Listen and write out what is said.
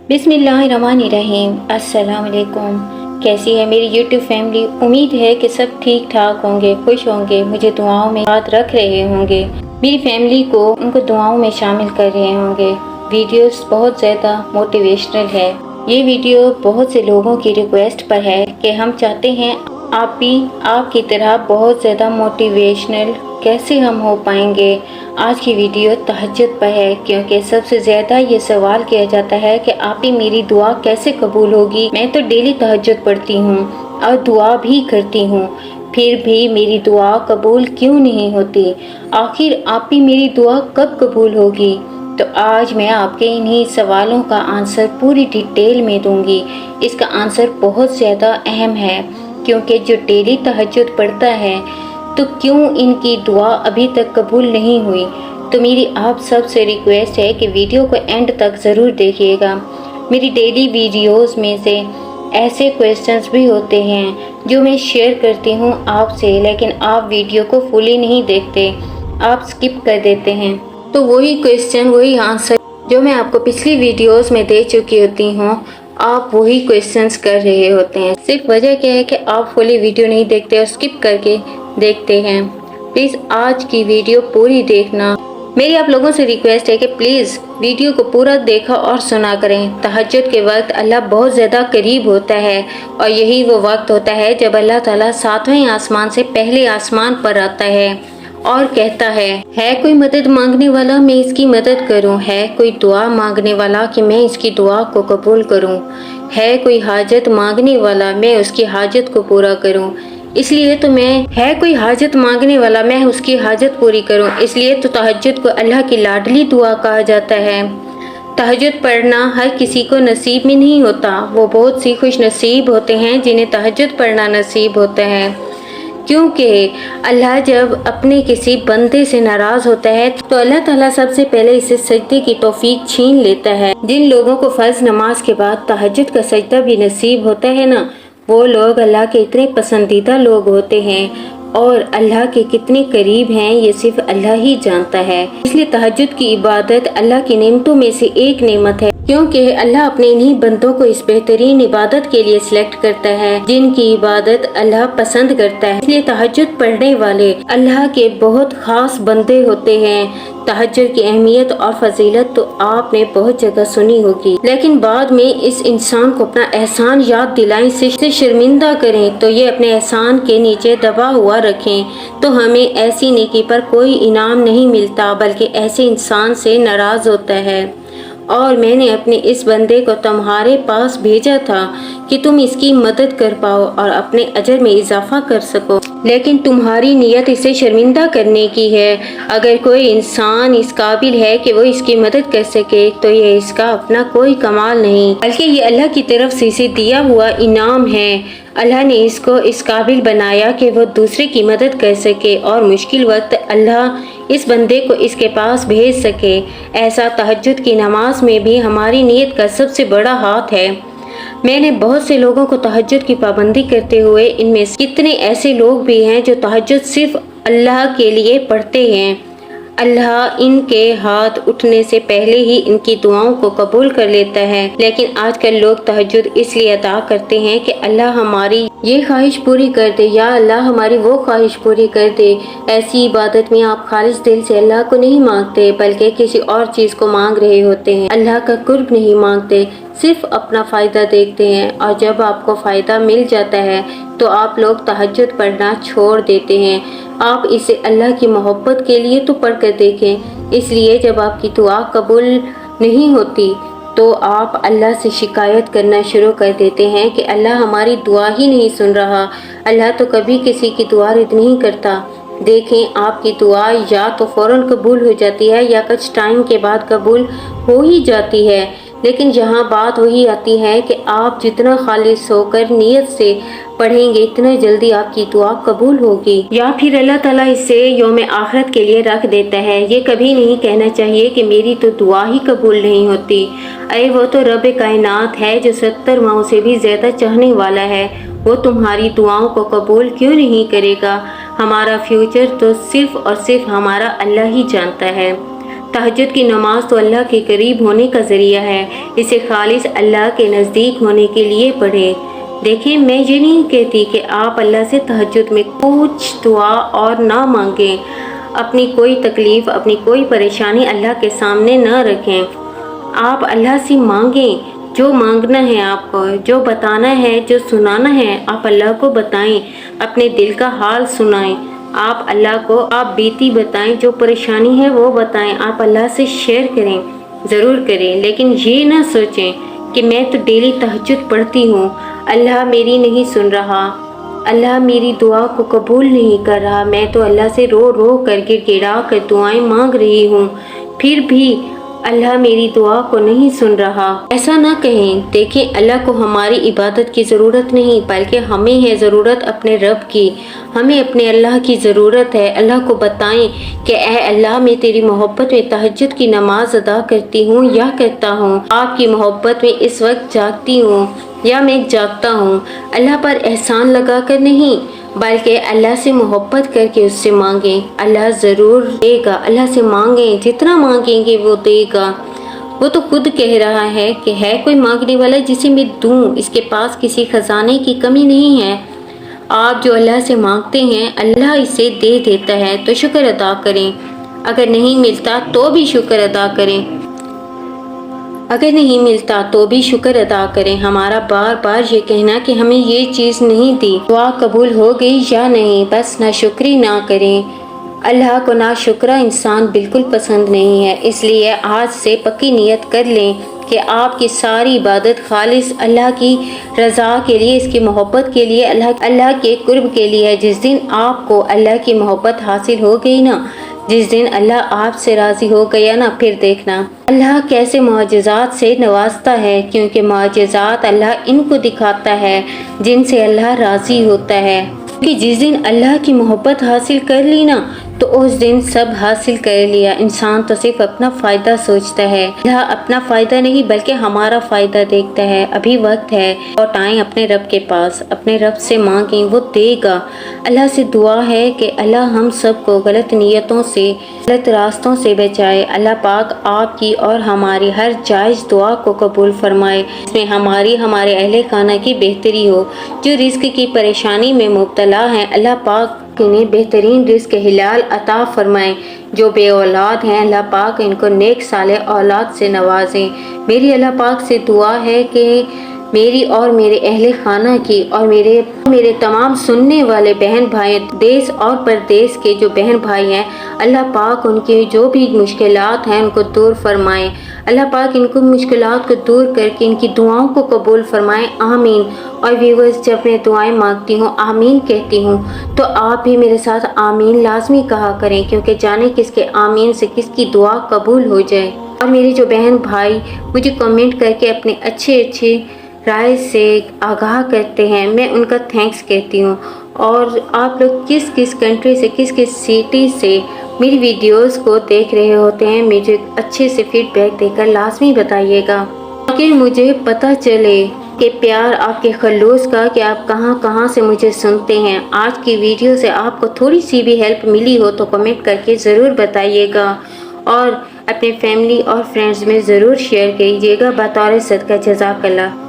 बिस्मिल्लाहिर्रहमानिर्रहीम। अस्सलाम वालेकुम। कैसी है मेरी यूट्यूब फैमिली? उम्मीद है कि सब ठीक ठाक होंगे, खुश होंगे, मुझे दुआओं में याद रख रहे होंगे, मेरी फैमिली को उनको दुआओं में शामिल कर रहे होंगे। वीडियोस बहुत ज़्यादा मोटिवेशनल है। ये वीडियो बहुत से लोगों की रिक्वेस्ट पर है कि हम चाहते हैं आप भी आपकी तरह बहुत ज़्यादा मोटिवेशनल कैसे हम हो पाएंगे। आज की वीडियो तहज्जुद पर है, क्योंकि सबसे ज़्यादा ये सवाल किया जाता है कि आप ही मेरी दुआ कैसे कबूल होगी। मैं तो डेली तहज्जुद पढ़ती हूँ और दुआ भी करती हूँ, फिर भी मेरी दुआ कबूल क्यों नहीं होती। आखिर आप ही मेरी दुआ कब कबूल होगी? तो आज मैं आपके इन्हीं सवालों का आंसर पूरी डिटेल में दूंगी। इसका आंसर बहुत ज़्यादा अहम है, क्योंकि जो डेली तहज्जुद पढ़ता है तो क्यों इनकी दुआ अभी तक कबूल नहीं हुई। तो मेरी आप सब से रिक्वेस्ट है कि वीडियो को एंड तक ज़रूर देखिएगा। मेरी डेली वीडियोस में से ऐसे क्वेश्चंस भी होते हैं जो मैं शेयर करती हूँ आपसे, लेकिन आप वीडियो को फुली नहीं देखते, आप स्किप कर देते हैं। तो वही क्वेश्चन, वही आंसर जो मैं आपको पिछली वीडियोस में दे चुकी होती हूँ, आप वही क्वेश्चंस कर रहे होते हैं। सिर्फ वजह क्या है कि आप फुली वीडियो नहीं देखते और स्किप करके देखते हैं। प्लीज़ आज की वीडियो पूरी देखना। मेरी आप लोगों से रिक्वेस्ट है कि प्लीज़ वीडियो को पूरा देखा और सुना करें। तहज्जुद के वक्त अल्लाह बहुत ज़्यादा करीब होता है, और यही वो वक्त होता है जब अल्लाह ताला 7वें आसमान से पहले आसमान पर आता है और कहता है कोई मदद मांगने वाला, मैं इसकी मदद करूं। है कोई दुआ मांगने वाला कि मैं इसकी दुआ को कबूल करूं। है कोई हाजत मांगने वाला, मैं उसकी हाजत को पूरा करूं। इसलिए तो है कोई हाजत मांगने वाला, मैं उसकी हाजत पूरी करूं। इसलिए तो तहज्जुद को अल्लाह की लाडली दुआ कहा जाता है। तहज्जुद पढ़ना हर किसी को नसीब में नहीं होता। वो बहुत सी खुश नसीब होते हैं जिन्हें तहज्जुद पढ़ना नसीब होता है, क्योंकि अल्लाह जब अपने किसी बंदे से नाराज़ होता है तो अल्लाह ताला सबसे पहले इसे सजदे की तौफीक छीन लेता है। जिन लोगों को फ़र्ज़ नमाज के बाद तहज्जुद का सजदा भी नसीब होता है ना, वो लोग अल्लाह के इतने पसंदीदा लोग होते हैं, और अल्लाह के कितने करीब हैं ये सिर्फ अल्लाह ही जानता है। इसलिए तहज्जुद की इबादत अल्लाह की नेमतों में से एक नेमत है, क्योंकि अल्लाह अपने इन्हीं बंदों को इस बेहतरीन इबादत के लिए सिलेक्ट करता है जिनकी इबादत अल्लाह पसंद करता है। इसलिए तहज्जुद पढ़ने वाले अल्लाह के बहुत खास बंदे होते हैं। तहज्जुद की अहमियत और फजीलत तो आपने बहुत जगह सुनी होगी, लेकिन बाद में इस इंसान को अपना एहसान याद दिलाएं से शर्मिंदा करें तो ये अपने एहसान के नीचे दबा हुआ रखें, तो हमें ऐसी नेकी पर कोई इनाम नहीं मिलता, बल्कि ऐसे इंसान से नाराज होता है। और मैंने अपने इस बंदे को तुम्हारे पास भेजा था कि तुम इसकी मदद कर पाओ और अपने अजर में इजाफा कर सको, लेकिन तुम्हारी नीयत इसे शर्मिंदा करने की है। अगर कोई इंसान इस काबिल है कि वो इसकी मदद कर सके तो ये इसका अपना कोई कमाल नहीं, बल्कि ये अल्लाह की तरफ से इसे दिया हुआ इनाम है। अल्लाह ने इसको इस काबिल बनाया कि वो दूसरे की मदद कर सके और मुश्किल वक्त अल्लाह इस बंदे को इसके पास भेज सके। ऐसा तहज्जुद की नमाज में भी हमारी नीयत का सबसे बड़ा हाथ है। मैंने बहुत से लोगों को तहज्जुद की पाबंदी करते हुए, इनमें कितने ऐसे लोग भी हैं जो तहज्जुद सिर्फ अल्लाह के लिए पढ़ते हैं। अल्लाह इनके हाथ उठने से पहले ही इनकी दुआओं को कबूल कर लेता है। लेकिन आजकल लोग तहज्जुद इसलिए अदा करते हैं कि अल्लाह हमारी ये ख्वाहिश पूरी कर दे, या अल्लाह हमारी वो ख्वाहिश पूरी कर दे। ऐसी इबादत में आप खालिस दिल से अल्लाह को नहीं मांगते, बल्कि किसी और चीज़ को मांग रहे होते हैं। अल्लाह का कुर्ब नहीं मांगते, सिर्फ अपना फ़ायदा देखते हैं। और जब आपको फ़ायदा मिल जाता है तो आप लोग तहज्जुद पढ़ना छोड़ देते हैं। आप इसे अल्लाह की मोहब्बत के लिए तो पढ़ कर देखें। इसलिए जब आपकी दुआ कबूल नहीं होती तो आप अल्लाह से शिकायत करना शुरू कर देते हैं कि अल्लाह हमारी दुआ ही नहीं सुन रहा। अल्लाह तो कभी किसी की दुआ रद्द नहीं करता। देखें, आपकी दुआ या तो फ़ौरन कबूल हो जाती है या कुछ टाइम के बाद कबूल हो ही जाती है। लेकिन यहाँ बात वही आती है कि आप जितना खालिस होकर नीयत से पढ़ेंगे इतना जल्दी आपकी दुआ कबूल होगी, या फिर अल्लाह ताला इसे यौम आखिरत के लिए रख देता है। ये कभी नहीं कहना चाहिए कि मेरी तो दुआ ही कबूल नहीं होती। अरे वो तो रब कायनात है जो 70 माओं से भी ज़्यादा चाहने वाला है। वो तुम्हारी दुआओं को कबूल क्यों नहीं करेगा? हमारा फ्यूचर तो सिर्फ और सिर्फ हमारा अल्लाह ही जानता है। तहज्जुद की नमाज तो अल्लाह के करीब होने का ज़रिया है, इसे खालिस अल्लाह के नज़दीक होने के लिए पढ़े। देखिए, मैं ये नहीं कहती कि आप अल्लाह से तहज्जुद में कुछ दुआ और ना मांगें, अपनी कोई तकलीफ़, अपनी कोई परेशानी अल्लाह के सामने न रखें। आप अल्लाह से मांगें, जो मांगना है आपको, जो बताना है, जो सुनाना है, आप अल्लाह को बताएं, अपने दिल का हाल सुनाएं। आप अल्लाह को आप बीती बताएं, जो परेशानी है वो बताएं, आप अल्लाह से शेयर करें, ज़रूर करें। लेकिन ये ना सोचें कि मैं तो डेली तहज्जुद पढ़ती हूँ, अल्लाह मेरी नहीं सुन रहा, अल्लाह मेरी दुआ को कबूल नहीं कर रहा, मैं तो अल्लाह से रो रो कर गिड़गिड़ा कर दुआएं मांग रही हूँ, फिर भी अल्लाह मेरी दुआ को नहीं सुन रहा। ऐसा ना कहें। देखिए, अल्लाह को हमारी इबादत की ज़रूरत नहीं, बल्कि हमें है ज़रूरत अपने रब की। हमें अपने अल्लाह की ज़रूरत है। अल्लाह को बताएं कि ए अल्लाह, मैं तेरी मोहब्बत में तहज्जुद की नमाज अदा करती हूँ या करता हूँ, आपकी मोहब्बत में इस वक्त जागती हूँ या मैं जागता हूँ। अल्लाह पर एहसान लगा कर नहीं, बल्कि अल्लाह से मोहब्बत करके उससे मांगें, अल्लाह ज़रूर देगा। अल्लाह से मांगें, जितना मांगेंगे वो देगा। वो तो खुद कह रहा है कि है कोई मांगने वाला जिसे मैं दूं, इसके पास किसी खजाने की कमी नहीं है। आप जो अल्लाह से मांगते हैं, अल्लाह इसे दे देता है, तो शुक्र अदा करें। अगर नहीं मिलता तो भी शुक्र अदा करें, अगर नहीं मिलता तो भी शुक्र अदा करें। हमारा बार बार ये कहना कि हमें ये चीज़ नहीं दी, दुआ कबूल हो गई या नहीं, बस नाशुक्री ना करें। अल्लाह को नाशुक्रा इंसान बिल्कुल पसंद नहीं है। इसलिए आज से पक्की नियत कर लें कि आपकी सारी इबादत खालिस अल्लाह की रज़ा के लिए, इसकी मोहब्बत के लिए, अल्लाह के कुर्ब के लिए है। जिस दिन आपको अल्लाह की मोहब्बत हासिल हो गई ना, जिस दिन अल्लाह आपसे राज़ी हो गया ना, फिर देखना अल्लाह कैसे मुआजिज़ात से नवाजता है, क्योंकि मुआजिज़ात अल्लाह इनको दिखाता है जिनसे अल्लाह राज़ी होता है। कि जिस दिन अल्लाह की मोहब्बत हासिल कर ली ना, तो उस दिन सब हासिल कर लिया। इंसान तो सिर्फ अपना फ़ायदा सोचता है, अल्लाह अपना फ़ायदा नहीं बल्कि हमारा फ़ायदा देखता है। अभी वक्त है और आएँ अपने रब के पास, अपने रब से मांगें, वो देगा। अल्लाह से दुआ है कि अल्लाह हम सब को गलत नीयतों से, गलत रास्तों से बचाए। अल्लाह पाक आपकी और हमारी हर जायज़ दुआ को कबूल फरमाए, इसमें हमारी, हमारे अहले खाना की बेहतरी हो। जो रिस्क की परेशानी में मुब्तला हैं, अल्लाह पाक इन्हें बेहतरीन रिस्क हिलाल अता फरमाएं। जो बे औलाद हैं, अल्लाह पाक इनको नेक साले औलाद से नवाजें। मेरी अल्लाह पाक से दुआ है कि मेरी और मेरे अहले खाना की और मेरे तमाम सुनने वाले बहन भाई, देश और परदेश के जो बहन भाई हैं, अल्लाह पाक उनके जो भी मुश्किलात हैं उनको दूर फरमाएं। अल्लाह पाक इनको मुश्किलात को दूर करके इनकी दुआओं को कबूल फरमाएं। आमीन। और व्यूअर्स, जब मैं दुआएं मांगती हूँ, आमीन कहती हूँ, तो आप भी मेरे साथ आमीन लाजमी कहा करें, क्योंकि जाने किसके आमीन से किसकी दुआ कबूल हो जाए। और मेरे जो बहन भाई मुझे कमेंट करके अपने अच्छे राय से आगाह करते हैं, मैं उनका थैंक्स कहती हूँ। और आप लोग किस किस कंट्री से, किस किस सिटी से मेरी वीडियोस को देख रहे होते हैं, मुझे अच्छे से फीडबैक देकर लाजमी बताइएगा, ताकि मुझे पता चले कि प्यार आपके खलूस का, कि आप कहाँ कहाँ से मुझे सुनते हैं। आज की वीडियो से आपको थोड़ी सी भी हेल्प मिली हो तो कमेंट करके ज़रूर बताइएगा, और अपने फैमिली और फ्रेंड्स में ज़रूर शेयर कीजिएगा बतौर सदका जज़ाकल्लाह।